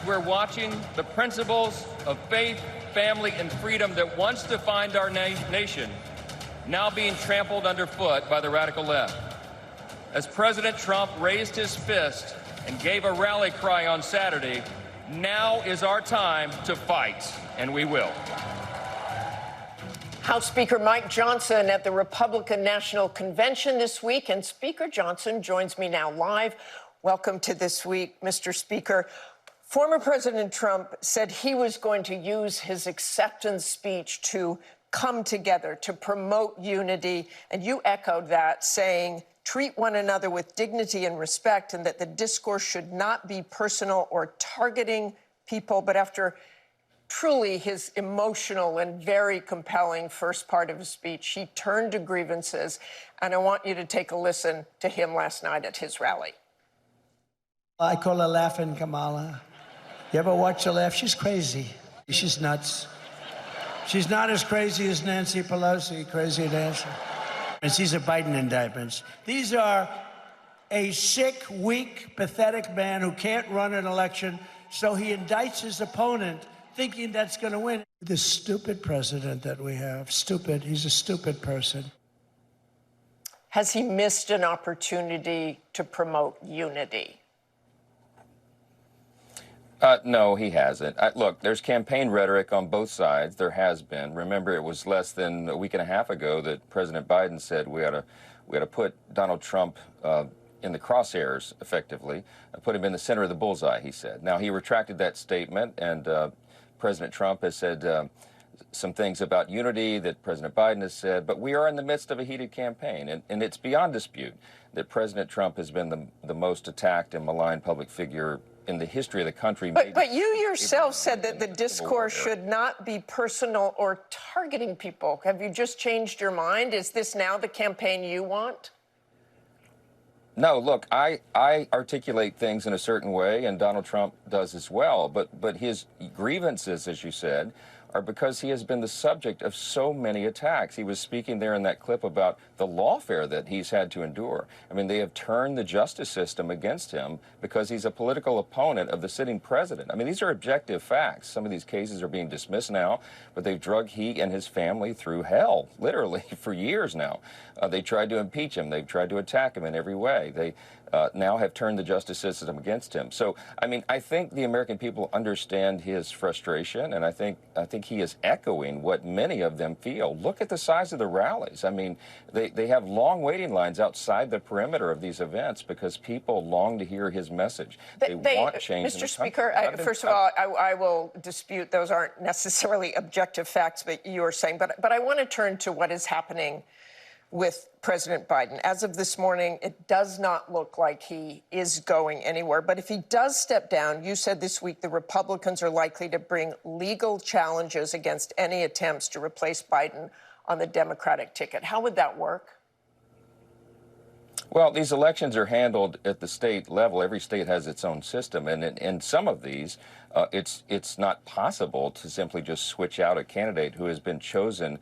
we're watching the principles of faith, family, and freedom that once defined our nation now being trampled underfoot by the radical left. As President Trump raised his fist and gave a rally cry on Saturday, now is our time to fight, and we will. House Speaker Mike Johnson at the Republican National Convention this week, and Speaker Johnson joins me now live. Welcome to This Week, Mr. Speaker. Former President Trump said he was going to use his acceptance speech to come together, to promote unity, and you echoed that, saying, treat one another with dignity and respect, and that the discourse should not be personal or targeting people. But after truly his emotional and very compelling first part of his speech, he turned to grievances, and I want you to take a listen to him last night at his rally. I call her Laughing Kamala. You ever watch her laugh? She's crazy. She's nuts. She's not as crazy as Nancy Pelosi, crazy Nancy. And she's a Biden indictment. These are a sick, weak, pathetic man who can't run an election, so he indicts his opponent thinking that's going to win. This stupid president that we have, stupid, he's a stupid person. Has he missed an opportunity to promote unity? No, he hasn't. Look, there's campaign rhetoric on both sides. There has been. Remember, it was less than a week and a half ago that President Biden said we ought to put Donald Trump in the crosshairs, effectively, put him in the center of the bullseye, he said. Now, he retracted that statement, and President Trump has said some things about unity that President Biden has said, but we are in the midst of a heated campaign, and it's beyond dispute that President Trump has been the most attacked and maligned public figure in the history of the country. But you yourself said that the discourse should not be personal or targeting people. Have you just changed your mind? Is this now the campaign you want? No, look, I articulate things in a certain way, and Donald Trump does as well. But his grievances, as you said, are because he has been the subject of so many attacks. He was speaking there in that clip about the lawfare that he's had to endure. I mean, they have turned the justice system against him because he's a political opponent of the sitting president. I mean, these are objective facts. Some of these cases are being dismissed now, but they've dragged he and his family through hell, literally, for years now. They tried to impeach him. They've tried to attack him in every way. They now have turned the justice system against him. So, I mean, I think the American people understand his frustration, and I think he is echoing what many of them feel. Look at the size of the rallies. I mean, they have long waiting lines outside the perimeter of these events because people long to hear his message. They want change. Mr. Speaker, first of all, I will dispute those aren't necessarily objective facts, but you are saying. But I want to turn to what is happening with President Biden. As of this morning, it does not look like he is going anywhere. But if he does step down, you said this week the Republicans are likely to bring legal challenges against any attempts to replace Biden on the Democratic ticket. How would that work? Well, these elections are handled at the state level. Every state has its own system. And in some of these, it's not possible to simply just switch out a candidate who has been chosen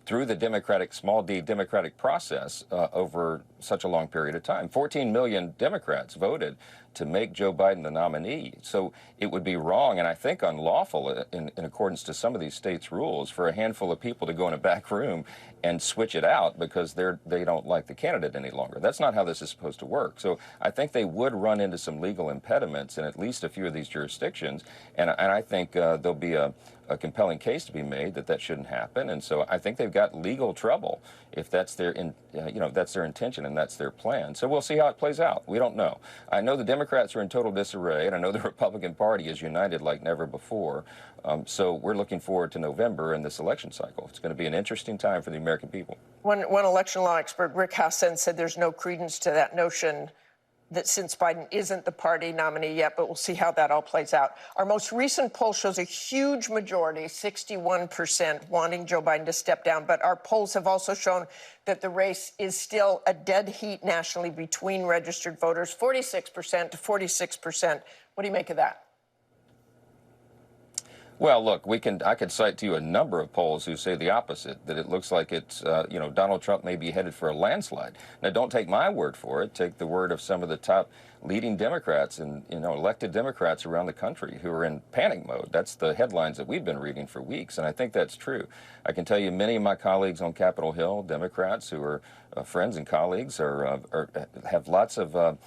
through the Democratic, small d Democratic process over such a long period of time. 14 million Democrats voted to make Joe Biden the nominee. So it would be wrong and I think unlawful in accordance to some of these states' rules for a handful of people to go in a back room and switch it out because they don't like the candidate any longer. That's not how this is supposed to work. So I think they would run into some legal impediments in at least a few of these jurisdictions. And I think there'll be a compelling case to be made that shouldn't happen. And so I think they've got legal trouble if that's their that's their intention and that's their plan. So we'll see how it plays out. We don't know. I know the Democrats are in total disarray, and I know the Republican Party is united like never before. So we're looking forward to November and this election cycle. It's going to be an interesting time for the American people. One election law expert, Rick Hasen, said there's no credence to that notion that since Biden isn't the party nominee yet, but we'll see how that all plays out. Our most recent poll shows a huge majority, 61%, wanting Joe Biden to step down. But our polls have also shown that the race is still a dead heat nationally between registered voters, 46% to 46%. What do you make of that? Well, look, I could cite to you a number of polls who say the opposite, that it looks like it's, Donald Trump may be headed for a landslide. Now, don't take my word for it. Take the word of some of the top leading Democrats and, elected Democrats around the country who are in panic mode. That's the headlines that we've been reading for weeks, and I think that's true. I can tell you many of my colleagues on Capitol Hill, Democrats who are friends and colleagues, have lots of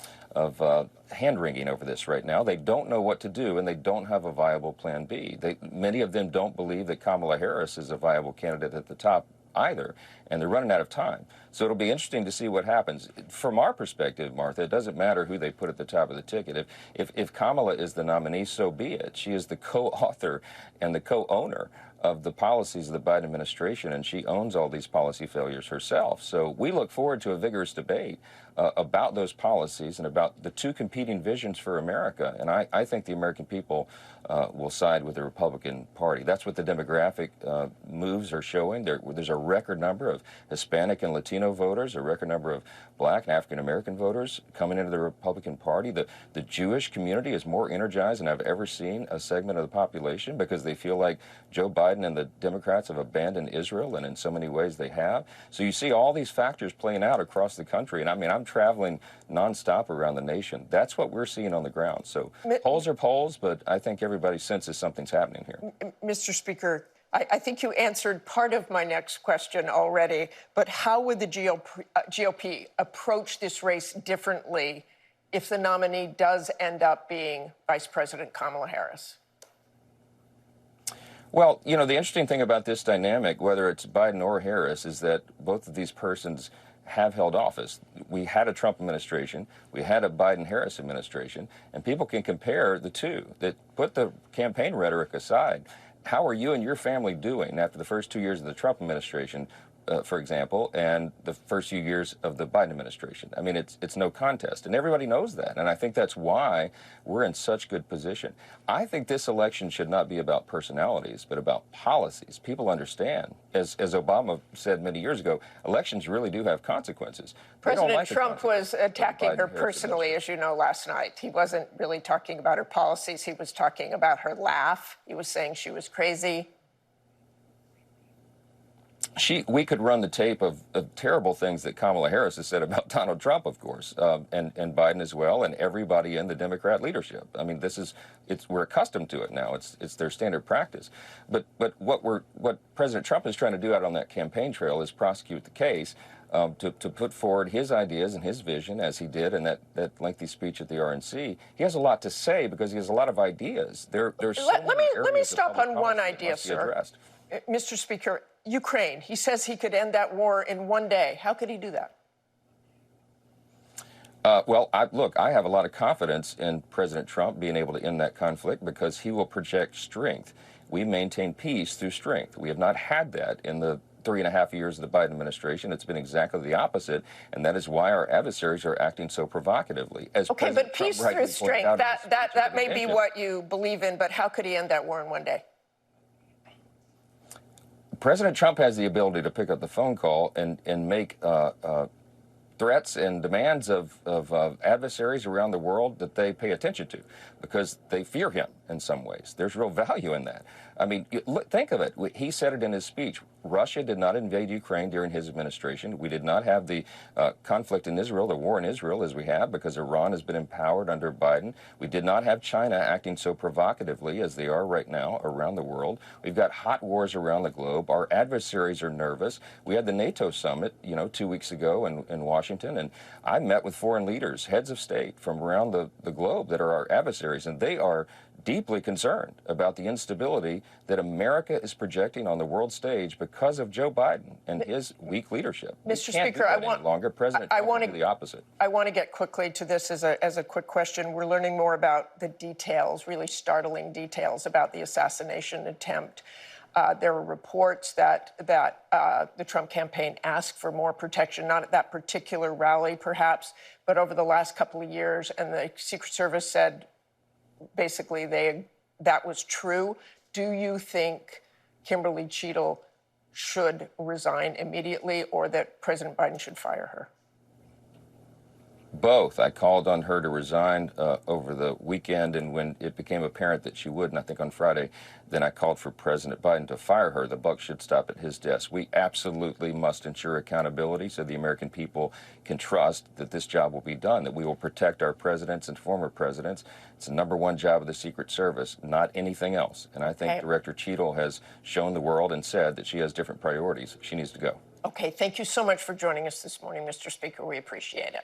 hand-wringing over this right now. They don't know what to do, and they don't have a viable plan B. Many of them don't believe that Kamala Harris is a viable candidate at the top either, and they're running out of time. So it'll be interesting to see what happens. From our perspective, Martha, it doesn't matter who they put at the top of the ticket. If Kamala is the nominee, so be it. She is the co-author and the co-owner of the policies of the Biden administration, and she owns all these policy failures herself. So we look forward to a vigorous debate about those policies and about the two competing visions for America. And I think the American people will side with the Republican Party. That's what the demographic moves are showing. There's a record number of Hispanic and Latino voters, a record number of Black and African American voters coming into the Republican Party. The Jewish community is more energized than I've ever seen a segment of the population, because they feel like Joe Biden and the Democrats have abandoned Israel, and in so many ways they have. So you see all these factors playing out across the country. And I mean, I'm traveling nonstop around the nation. That's what we're seeing on the ground. So polls are polls, but I think everybody senses something's happening here. Mr. Speaker, I think you answered part of my next question already, but how would the GOP approach this race differently if the nominee does end up being Vice President Kamala Harris? Well, the interesting thing about this dynamic, whether it's Biden or Harris, is that both of these persons have held office. We had a Trump administration, we had a Biden-Harris administration, and people can compare the two. That put the campaign rhetoric aside. How are you and your family doing after the first 2 years of the Trump administration, for example, and the first few years of the Biden administration? I mean, it's no contest, and everybody knows that, and I think that's why we're in such good position. I think this election should not be about personalities, but about policies. People understand, as Obama said many years ago, elections really do have consequences. President Trump was attacking her personally, as you know, last night. He wasn't really talking about her policies. He was talking about her laugh. He was saying she was crazy. We could run the tape of terrible things that Kamala Harris has said about Donald Trump, of course, and Biden as well, and everybody in the Democrat leadership. I mean, we're accustomed to it now. It's their standard practice. But what President Trump is trying to do out on that campaign trail is prosecute the case, to put forward his ideas and his vision, as he did in that lengthy speech at the RNC. He has a lot to say because he has a lot of ideas. Let me stop on one idea, sir. Mr. Speaker, Ukraine. He says he could end that war in one day. How could he do that? Well, I have a lot of confidence in President Trump being able to end that conflict because he will project strength. We maintain peace through strength. We have not had that in the 3.5 years of the Biden administration. It's been exactly the opposite, and that is why our adversaries are acting so provocatively. Okay, but peace through strength, that may be what you believe in, but how could he end that war in one day? President Trump has the ability to pick up the phone call and make threats and demands of adversaries around the world that they pay attention to because they fear him in some ways. There's real value in that. I mean, think of it. He said it in his speech. Russia did not invade Ukraine during his administration. We did not have the conflict in Israel, the war in Israel, as we have, because Iran has been empowered under Biden. We did not have China acting so provocatively as they are right now around the world. We've got hot wars around the globe. Our adversaries are nervous. We had the NATO summit, 2 weeks ago in Washington, and I met with foreign leaders, heads of state from around the globe that are our adversaries, and they are deeply concerned about the instability that America is projecting on the world stage because of Joe Biden and his weak leadership. Mr. Speaker, I want to do the opposite. I want to get quickly to this as a quick question. We're learning more about the details, really startling details about the assassination attempt. There were reports that the Trump campaign asked for more protection, not at that particular rally, perhaps, but over the last couple of years, and the Secret Service said basically that was true. Do you think Kimberly Cheadle should resign immediately or that President Biden should fire her? Both. I called on her to resign over the weekend, and when it became apparent that she would, and I think on Friday, then I called for President Biden to fire her. The buck should stop at his desk. We absolutely must ensure accountability so the American people can trust that this job will be done, that we will protect our presidents and former presidents. It's the #1 job of the Secret Service, not anything else. And I think Director Cheadle has shown the world and said that she has different priorities. She needs to go. Okay, thank you so much for joining us this morning, Mr. Speaker. We appreciate it.